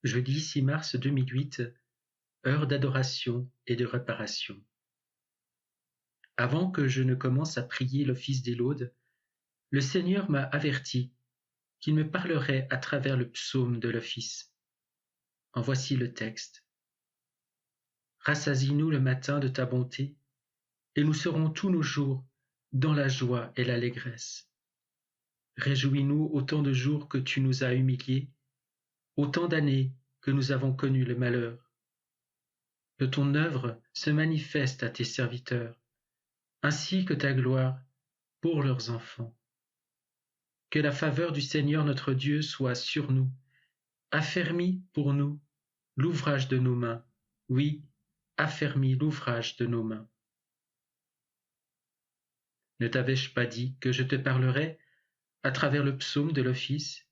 Jeudi 6 mars 2008, heure d'adoration et de réparation. Avant que je ne commence à prier l'office des laudes, le Seigneur m'a averti qu'il me parlerait à travers le psaume de l'office. En voici le texte. Rassasie-nous le matin de ta bonté, et nous serons tous nos jours dans la joie et l'allégresse. Réjouis-nous autant de jours que tu nous as humiliés, autant d'années que nous avons connu le malheur. Que ton œuvre se manifeste à tes serviteurs, ainsi que ta gloire pour leurs enfants. Que la faveur du Seigneur notre Dieu soit sur nous, affermis pour nous l'ouvrage de nos mains, oui, affermis l'ouvrage de nos mains. Ne t'avais-je pas dit que je te parlerais à travers le psaume de l'office?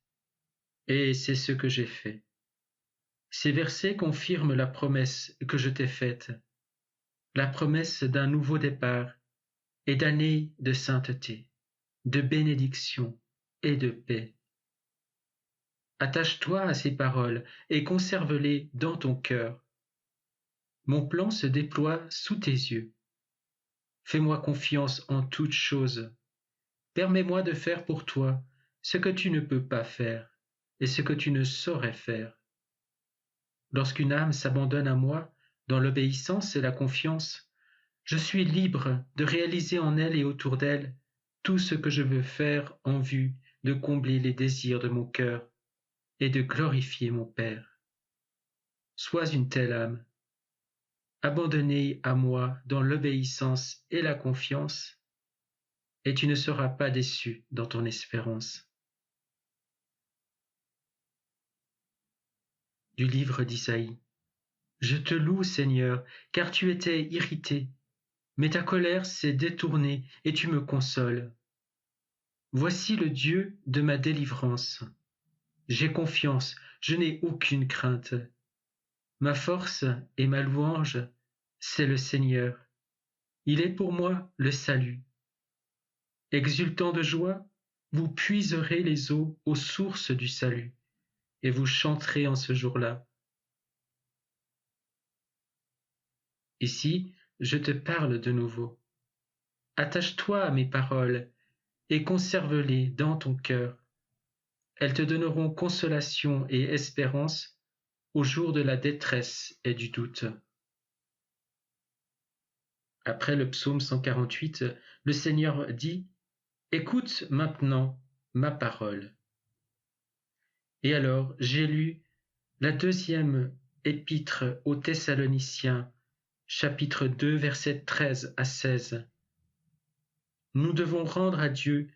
Et c'est ce que j'ai fait. Ces versets confirment la promesse que je t'ai faite, la promesse d'un nouveau départ et d'années de sainteté, de bénédiction et de paix. Attache-toi à ces paroles et conserve-les dans ton cœur. Mon plan se déploie sous tes yeux. Fais-moi confiance en toutes choses. Permets-moi de faire pour toi ce que tu ne peux pas faire et ce que tu ne saurais faire. Lorsqu'une âme s'abandonne à moi dans l'obéissance et la confiance, je suis libre de réaliser en elle et autour d'elle tout ce que je veux faire en vue de combler les désirs de mon cœur et de glorifier mon Père. Sois une telle âme, abandonnée à moi dans l'obéissance et la confiance, et tu ne seras pas déçu dans ton espérance. Du livre d'Isaïe. Je te loue, Seigneur, car tu étais irrité, mais ta colère s'est détournée et tu me consoles. Voici le Dieu de ma délivrance. J'ai confiance, je n'ai aucune crainte. Ma force et ma louange, c'est le Seigneur. Il est pour moi le salut. Exultant de joie, vous puiserez les eaux aux sources du salut, et vous chanterez en ce jour-là. Ici, je te parle de nouveau. Attache-toi à mes paroles et conserve-les dans ton cœur. Elles te donneront consolation et espérance au jour de la détresse et du doute. Après le psaume 148, le Seigneur dit « Écoute maintenant ma parole ». Et alors j'ai lu la deuxième épître aux Thessaloniciens, chapitre 2, versets 13 à 16. Nous devons rendre à Dieu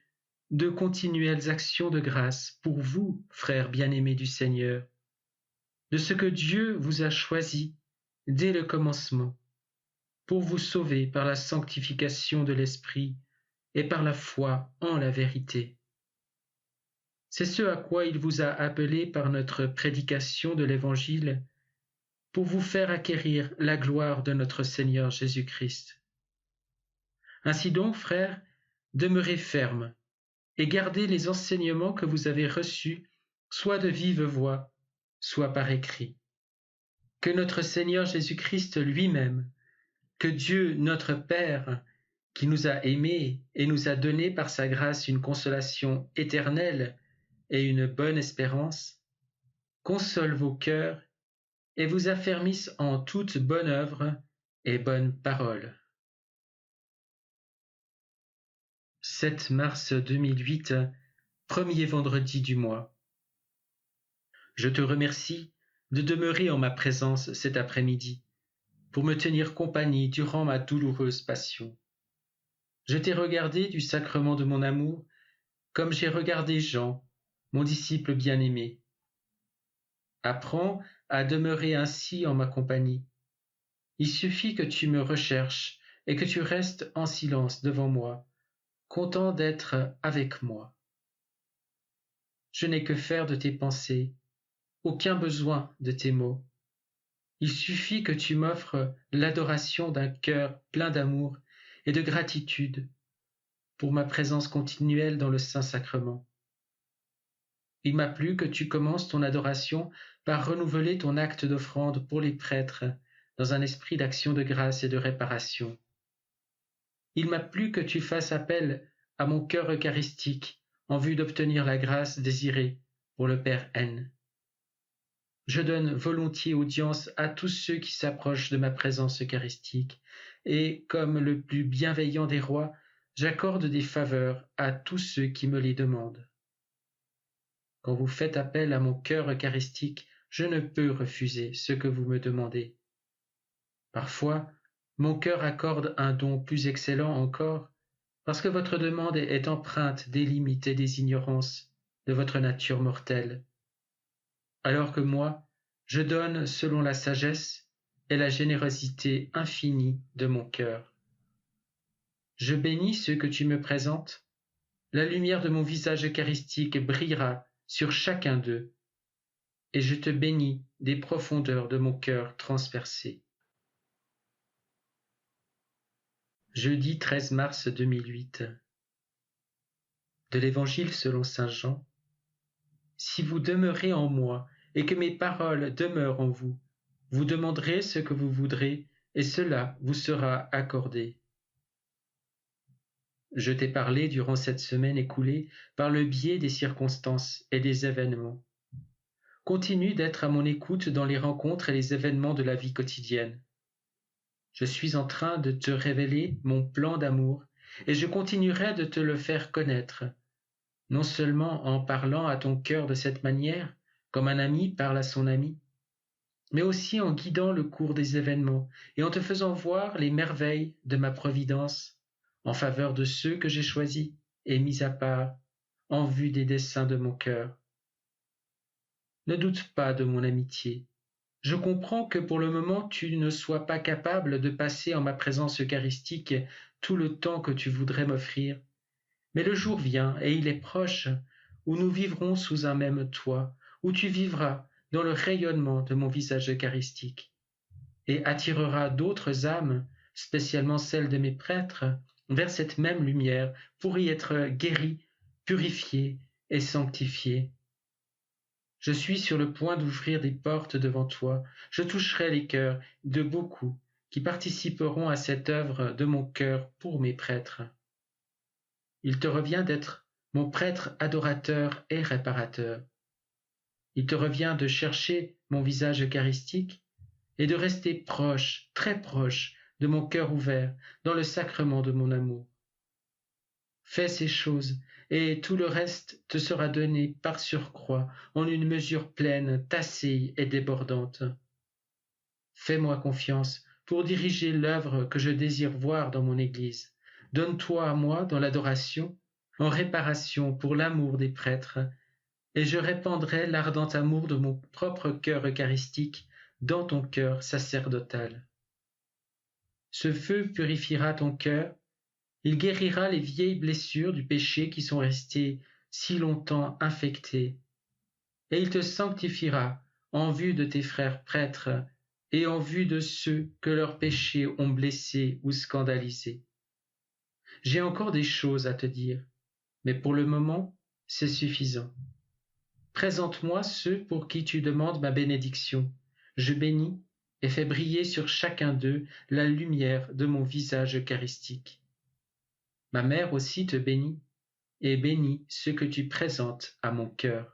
de continuelles actions de grâce pour vous, frères bien-aimés du Seigneur, de ce que Dieu vous a choisi dès le commencement, pour vous sauver par la sanctification de l'Esprit et par la foi en la vérité. C'est ce à quoi il vous a appelé par notre prédication de l'Évangile, pour vous faire acquérir la gloire de notre Seigneur Jésus-Christ. Ainsi donc, frères, demeurez fermes et gardez les enseignements que vous avez reçus, soit de vive voix, soit par écrit. Que notre Seigneur Jésus-Christ lui-même, que Dieu notre Père, qui nous a aimés et nous a donné par sa grâce une consolation éternelle et une bonne espérance, console vos cœurs et vous affermisse en toute bonne œuvre et bonne parole. 7 mars 2008, premier vendredi du mois. Je te remercie de demeurer en ma présence cet après-midi pour me tenir compagnie durant ma douloureuse passion. Je t'ai regardé du sacrement de mon amour comme j'ai regardé Jean, mon disciple bien-aimé. Apprends à demeurer ainsi en ma compagnie. Il suffit que tu me recherches et que tu restes en silence devant moi, content d'être avec moi. Je n'ai que faire de tes pensées, aucun besoin de tes mots. Il suffit que tu m'offres l'adoration d'un cœur plein d'amour et de gratitude pour ma présence continuelle dans le Saint-Sacrement. Il m'a plu que tu commences ton adoration par renouveler ton acte d'offrande pour les prêtres dans un esprit d'action de grâce et de réparation. Il m'a plu que tu fasses appel à mon cœur eucharistique en vue d'obtenir la grâce désirée pour le Père N. Je donne volontiers audience à tous ceux qui s'approchent de ma présence eucharistique, et, comme le plus bienveillant des rois, j'accorde des faveurs à tous ceux qui me les demandent. Quand vous faites appel à mon cœur eucharistique, je ne peux refuser ce que vous me demandez. Parfois, mon cœur accorde un don plus excellent encore, parce que votre demande est empreinte des limites et des ignorances de votre nature mortelle, alors que moi, je donne selon la sagesse et la générosité infinie de mon cœur. Je bénis ceux que tu me présentes, la lumière de mon visage eucharistique brillera sur chacun d'eux, et je te bénis des profondeurs de mon cœur transpercé. Jeudi 13 mars 2008. De l'Évangile selon saint Jean. Si vous demeurez en moi et que mes paroles demeurent en vous, vous demanderez ce que vous voudrez et cela vous sera accordé. Je t'ai parlé durant cette semaine écoulée par le biais des circonstances et des événements. Continue d'être à mon écoute dans les rencontres et les événements de la vie quotidienne. Je suis en train de te révéler mon plan d'amour et je continuerai de te le faire connaître, non seulement en parlant à ton cœur de cette manière, comme un ami parle à son ami, mais aussi en guidant le cours des événements et en te faisant voir les merveilles de ma providence en faveur de ceux que j'ai choisis et mis à part en vue des desseins de mon cœur. Ne doute pas de mon amitié. Je comprends que pour le moment tu ne sois pas capable de passer en ma présence eucharistique tout le temps que tu voudrais m'offrir, mais le jour vient, et il est proche, où nous vivrons sous un même toit, où tu vivras dans le rayonnement de mon visage eucharistique, et attireras d'autres âmes, spécialement celles de mes prêtres, vers cette même lumière pour y être guéries, purifiées et sanctifiées. Je suis sur le point d'ouvrir des portes devant toi, je toucherai les cœurs de beaucoup qui participeront à cette œuvre de mon cœur pour mes prêtres. Il te revient d'être mon prêtre adorateur et réparateur. Il te revient de chercher mon visage eucharistique et de rester proche, très proche de mon cœur ouvert dans le sacrement de mon amour. Fais ces choses et tout le reste te sera donné par surcroît en une mesure pleine, tassée et débordante. Fais-moi confiance pour diriger l'œuvre que je désire voir dans mon Église. Donne-toi à moi dans l'adoration, en réparation pour l'amour des prêtres, et je répandrai l'ardent amour de mon propre cœur eucharistique dans ton cœur sacerdotal. Ce feu purifiera ton cœur, il guérira les vieilles blessures du péché qui sont restées si longtemps infectées, et il te sanctifiera en vue de tes frères prêtres et en vue de ceux que leurs péchés ont blessés ou scandalisés. J'ai encore des choses à te dire, mais pour le moment, c'est suffisant. Présente-moi ceux pour qui tu demandes ma bénédiction. Je bénis et fais briller sur chacun d'eux la lumière de mon visage eucharistique. Ma mère aussi te bénit et bénit ceux que tu présentes à mon cœur.